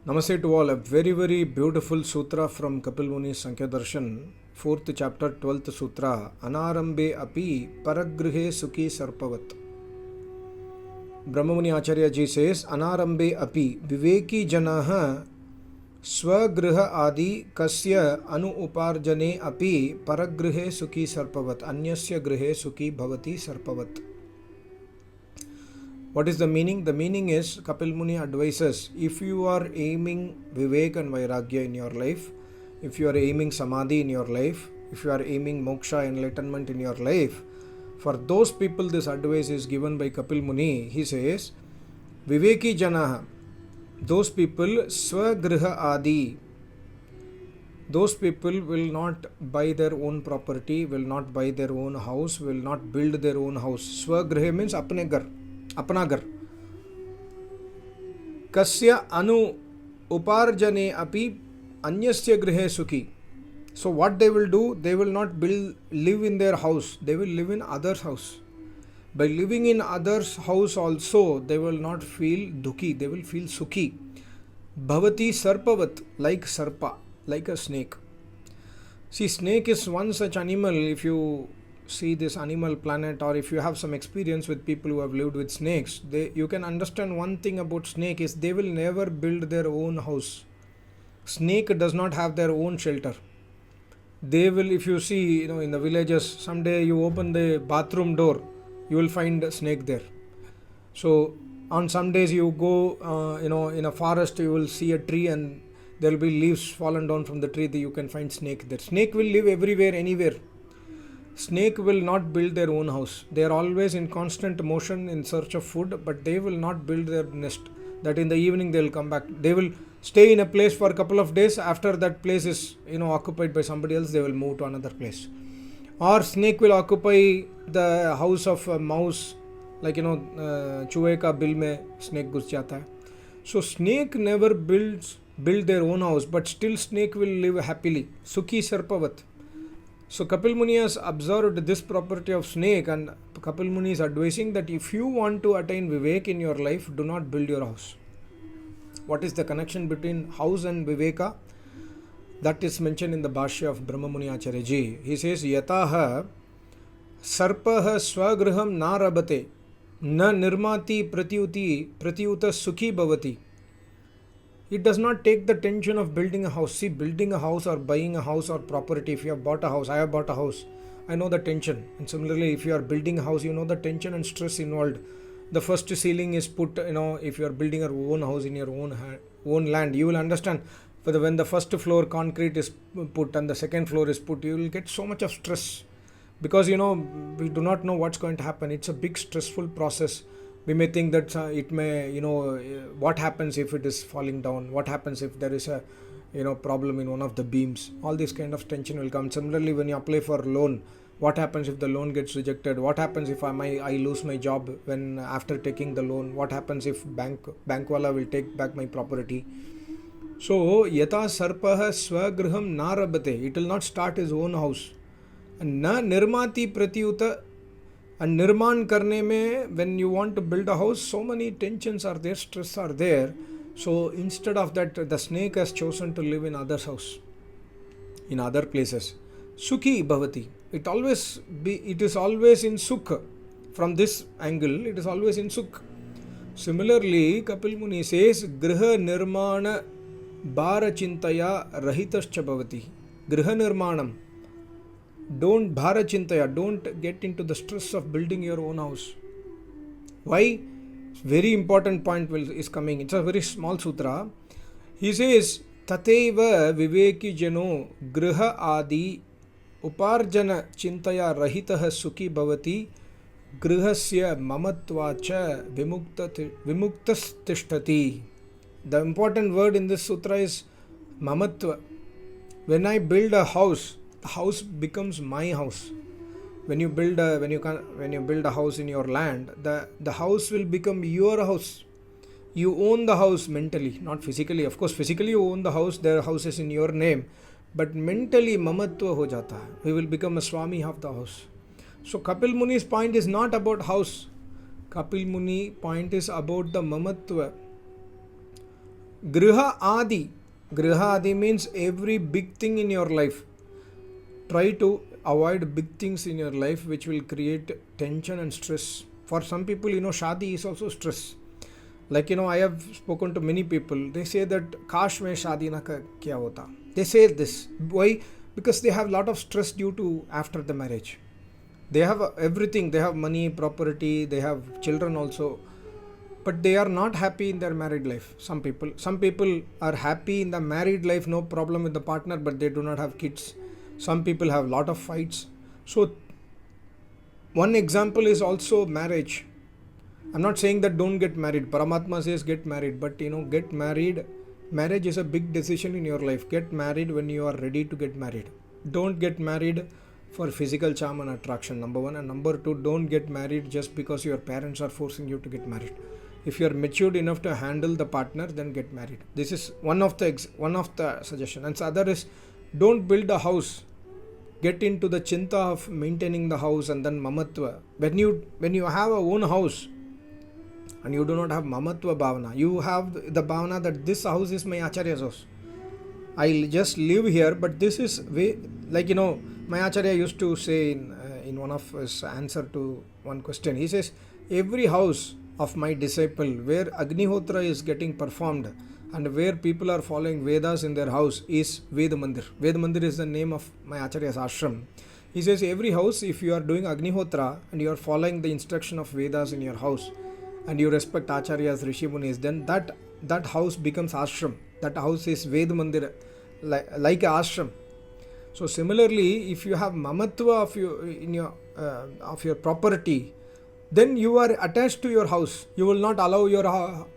Namaste to all. A very, very beautiful sutra from Kapil Muni's Sankhya Darshan, 4th chapter, 12th sutra. Anarambe api paragrihe sukhi sarpavat. Brahmamuni Acharya ji says, Anarambe api viveki janaha swagriha adi kasya anu uparjane api paragrihe sukhi sarpavat. Anyasya grihe sukhi bhavati sarpavat. What is the meaning? The meaning is, Kapil Muni advises, if you are aiming Viveka and Vairagya in your life, if you are aiming Samadhi in your life, if you are aiming Moksha, enlightenment in your life, for those people this advice is given by Kapil Muni. He says, Viveki Janaha, those people, Swagriha Adi, those people will not buy their own property, will not buy their own house, will not build their own house. Swagriha means apne gar. अपना घर कस्य अनु उपार्जने अपि अन्यस्य गृहे सुखी. So what they will do, they will not live in their house, they will live in others' house. By living in others' house also, they will not feel dukhi, they will feel sukhi. Bhavati sarpavat, like sarpa, like a snake. See, snake is one such animal. If you see this Animal Planet, or if you have some experience with people who have lived with snakes, you can understand one thing about snake is they will never build their own house. Snake does not have their own shelter. They will, if you see, in the villages, someday you open the bathroom door, you will find a snake there. So on some days you go, in a forest, you will see a tree and there will be leaves fallen down from the tree. You can find snake there. Snake will live everywhere, anywhere. Snake will not build their own house. They are always in constant motion in search of food, but they will not build their nest. That in the evening they will come back. They will stay in a place for a couple of days. After that place is occupied by somebody else, they will move to another place. Or snake will occupy the house of a mouse, like चूहे का bill में snake घुस जाता है. So snake never build their own house, but still snake will live happily. Sukhi sarpavat. So Kapil Muni has observed this property of snake, and Kapil Muni is advising that if you want to attain Vivek in your life, do not build your house. What is the connection between house and Viveka? That is mentioned in the Bhashya of Brahmamuni Acharya ji. He says, Yataha sarpaha swagriham na rabate na nirmati pratyuta sukhi bhavati. It does not take the tension of building a house. See, building a house or buying a house or property, if you have bought a house, I have bought a house, I know the tension. And similarly, if you are building a house, you know the tension and stress involved. The first ceiling is put, if you are building your own house in your own land, you will understand. When the first floor concrete is put and the second floor is put, you will get so much of stress. Because, we do not know what's going to happen. It's a big stressful process. We may think that it may, what happens if it is falling down? What happens if there is a, problem in one of the beams? All this kind of tension will come. Similarly, when you apply for a loan, what happens if the loan gets rejected? What happens if I lose my job after taking the loan? What happens if bankwala will take back my property? So, yata sarpaha swagriham na rabate. It will not start his own house. And na nirmati pratyuta. And nirman karne mein, when you want to build a house, so many tensions are there, stress are there. So instead of that, the snake has chosen to live in others' house, in other places. Sukhi bhavati. It is always in sukh. From this angle, it is always in sukh. Similarly, Kapil Muni says, Griha nirmana bara chintaya rahitascha bhavati. Griha nirmanam. Don't bhara chintaya, don't get into the stress of building your own house. Why? Very important point is coming. It's a very small sutra. He says, Tateva viveki jano griha adi uparjana chintaya rahitaha sukhi bhavati grihasya mamatvacha vimuktas tishtati. The important word in this sutra is mamatva. When I build a house, the house becomes my house. When you build a house in your land, the house will become your house. You own the house mentally, not physically. Of course, physically you own the house. The house is in your name, but mentally mamatva ho jata hai. We will become a swami of the house. So Kapil Muni's point is not about house. Kapil Muni point is about the mamatva. Griha Adi. Griha Adi means every big thing in your life. Try to avoid big things in your life which will create tension and stress. For some people, shadi is also stress. Like, I have spoken to many people. They say that, Kash mein shadi na kya hota. They say this. Why? Because they have a lot of stress due to after the marriage. They have everything. They have money, property, they have children also. But they are not happy in their married life. Some people are happy in the married life, no problem with the partner, but they do not have kids. Some people have lot of fights. So one example is also marriage. I'm not saying that don't get married. Paramatma says get married, but get married. Marriage is a big decision in your life. Get married when you are ready to get married. Don't get married for physical charm and attraction, number one. And number two, don't get married just because your parents are forcing you to get married. If you are matured enough to handle the partner, then get married. This is one of the suggestion. And the other is, don't build a house. Get into the chinta of maintaining the house and then mamatva. When you have a own house and you do not have mamatva bhavana, you have the bhavana that this house is my acharya's house. I'll just live here, but this is way, like my acharya used to say in one of his answer to one question. He says, every house of my disciple where Agnihotra is getting performed and where people are following Vedas in their house is Veda Mandir. Veda Mandir is the name of my Acharya's ashram. He says every house, if you are doing Agnihotra and you are following the instruction of Vedas in your house and you respect Acharyas, Rishi Munis, then that house becomes ashram. That house is Veda Mandir, like a ashram. So similarly, if you have mamatva of your property, then you are attached to your house. You will not allow your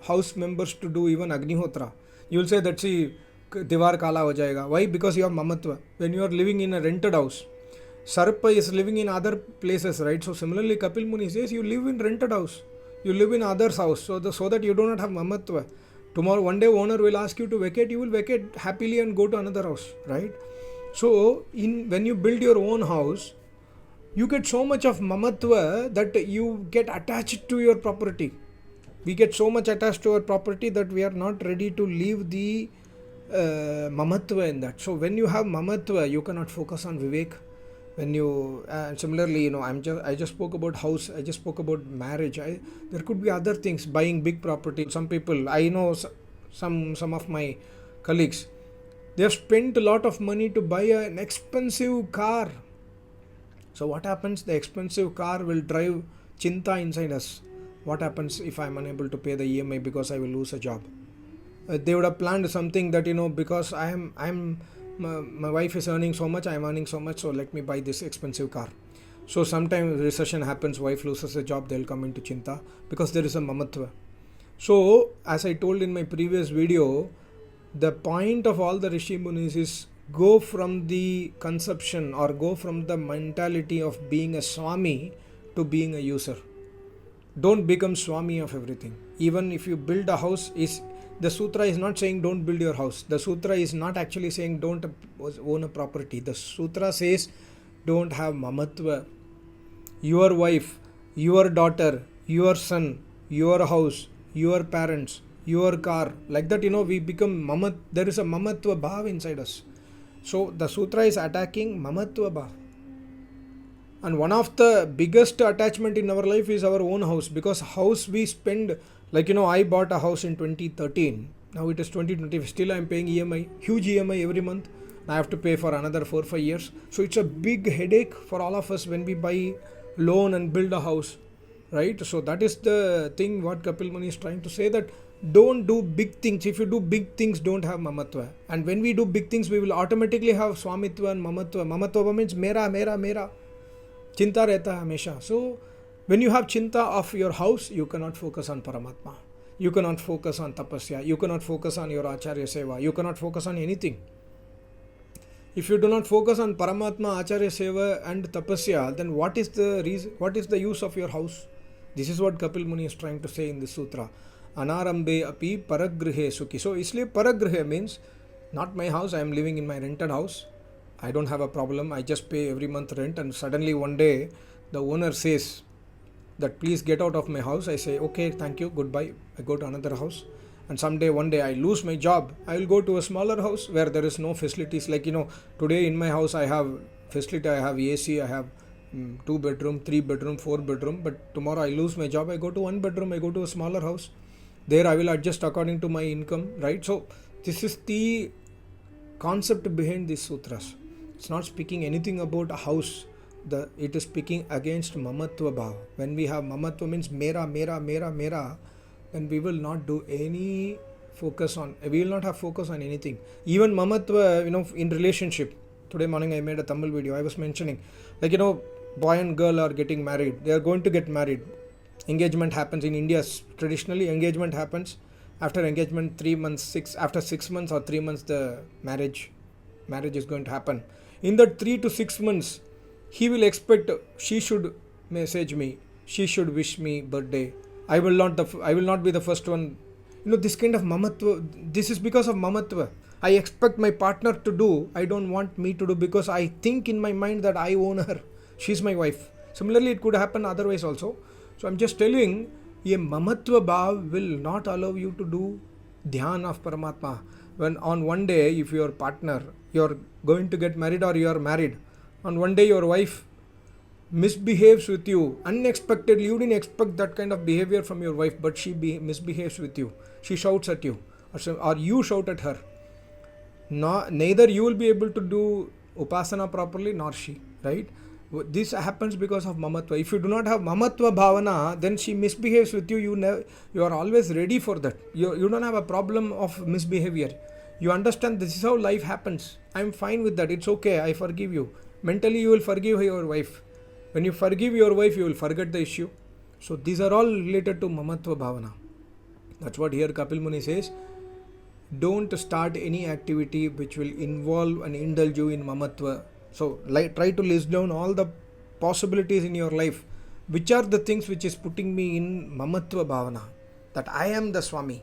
house members to do even Agnihotra. You will say that, see, Divar Kala ho jayega. Why? Because you have mamatva. When you are living in a rented house, Sarpa is living in other places, right? So similarly, Kapil Muni says you live in rented house. You live in others' house so that you do not have mamatva. Tomorrow, one day owner will ask you to vacate. You will vacate happily and go to another house, right? So when you build your own house, you get so much of mamatva that you get attached to your property. We get so much attached to our property that we are not ready to leave the mamatva in that. So when you have mamatva, you cannot focus on vivek. When you similarly, I just spoke about house. I just spoke about marriage. There could be other things. Buying big property. Some people, I know some of my colleagues, they have spent a lot of money to buy an expensive car. So what happens? The expensive car will drive chinta inside us. What happens if I am unable to pay the EMI because I will lose a job? They would have planned something that, because my wife is earning so much, I am earning so much, so let me buy this expensive car. So sometimes recession happens, wife loses a job, they will come into chinta because there is a mamatva. So as I told in my previous video, the point of all the Rishi Munis is go from the conception or go from the mentality of being a Swami to being a user. Don't become Swami of everything. Even if you build a house, the sutra is not saying don't build your house. The sutra is not actually saying don't own a property. The sutra says don't have mamatva. Your wife, your daughter, your son, your house, your parents, your car. Like that, we become there is a mamatva bhav inside us. So the sutra is attacking mamatva bhav. And one of the biggest attachment in our life is our own house, because house we spend, like I bought a house in 2013. Now it is 2020. Still I am paying EMI, huge EMI every month. I have to pay for another 4-5 years. So it's a big headache for all of us when we buy loan and build a house, right? So that is the thing what Kapil Muni is trying to say, that don't do big things. If you do big things, don't have mamatva. And when we do big things, we will automatically have swamitva and mamatva. Mamatva means mera. Chinta rehta hai hamesha. So when you have chinta of your house, you cannot focus on Paramatma. You cannot focus on tapasya. You cannot focus on your acharya seva. You cannot focus on anything. If you do not focus on Paramatma, acharya seva and tapasya, then what is the reason? What is the use of your house? This is what Kapil Muni is trying to say in this sutra. Anarambe api paragrihe sukhi. So isliye paragrihe means not my house. I am living in my rented house. I don't have a problem. I just pay every month rent, and suddenly one day the owner says that please get out of my house. I say okay, thank you, goodbye. I go to another house, and someday, one day I lose my job, I will go to a smaller house where there is no facilities. Like, today in my house I have facility, I have AC, I have 2 bedroom, 3 bedroom, 4 bedroom. But tomorrow I lose my job, I go to 1 bedroom, I go to a smaller house. There I will adjust according to my income, right? So this is the concept behind these sutras. It's not speaking anything about a house. It is speaking against mamatva bhava. When we have mamatva means mera, mera, mera, mera, then we will not do any focus on, we will not have focus on anything. Even mamatva, in relationship. Today morning I made a Tamil video. I was mentioning, like, boy and girl are getting married. They are going to get married. Engagement happens in India. Traditionally, engagement happens. After engagement, 3 months, after 6 months or 3 months, the marriage is going to happen. In that 3 to 6 months, he will expect she should message me, she should wish me birthday. I will not be the first one. This kind of mamatva. This is because of mamatva. I expect my partner to do. I don't want me to do because I think in my mind that I own her. She's my wife. Similarly, it could happen otherwise also. So I'm just telling, a mamatva bhav will not allow you to do dhyana of Paramatma. When on one day, if your partner, you're going to get married or you're married, on one day your wife misbehaves with you unexpectedly. You didn't expect that kind of behavior from your wife, but she misbehaves with you. She shouts at you, or you shout at her. Neither you will be able to do upasana properly, nor she, right? This happens because of mamatva. If you do not have mamatva bhavana, then she misbehaves with you. You are always ready for that. You don't have a problem of misbehavior. You understand this is how life happens. I'm fine with that. It's okay. I forgive you. Mentally, you will forgive your wife. When you forgive your wife, you will forget the issue. So these are all related to mamatva bhavana. That's what here Kapil Muni says. Don't start any activity which will involve and indulge you in mamatva. So try to list down all the possibilities in your life. Which are the things which is putting me in mamatva bhavana? That I am the Swami.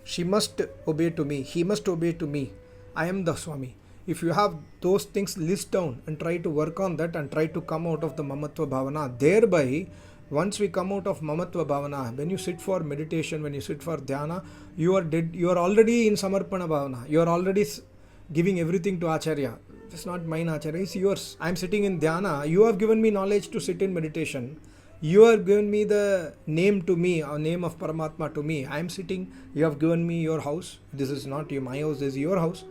She must obey to me. He must obey to me. I am the Swami. If you have those things, list down and try to work on that and try to come out of the mamatva bhavana. Thereby, once we come out of mamatva bhavana, when you sit for meditation, when you sit for dhyana, you are already in samarpana bhavana. You are already giving everything to Acharya. It's not mine, Acharya, it's yours. I am sitting in dhyana. You have given me knowledge to sit in meditation. You have given me the name to me, or name of Paramatma to me. I am sitting, you have given me your house. This is not my house, this is your house.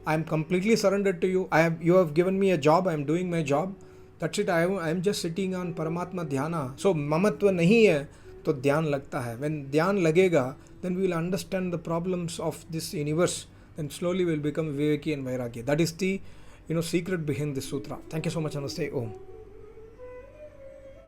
I am completely surrendered to you. You have given me a job, I am doing my job. That's it. I am just sitting on Paramatma dhyana. So mamatva nahi hai, to dhyan lagta hai. When dhyan lagega, then we will understand the problems of this universe. Then slowly we will become Viveki and Vairagya. That is the secret behind this sutra. Thank you so much. Namaste. Om.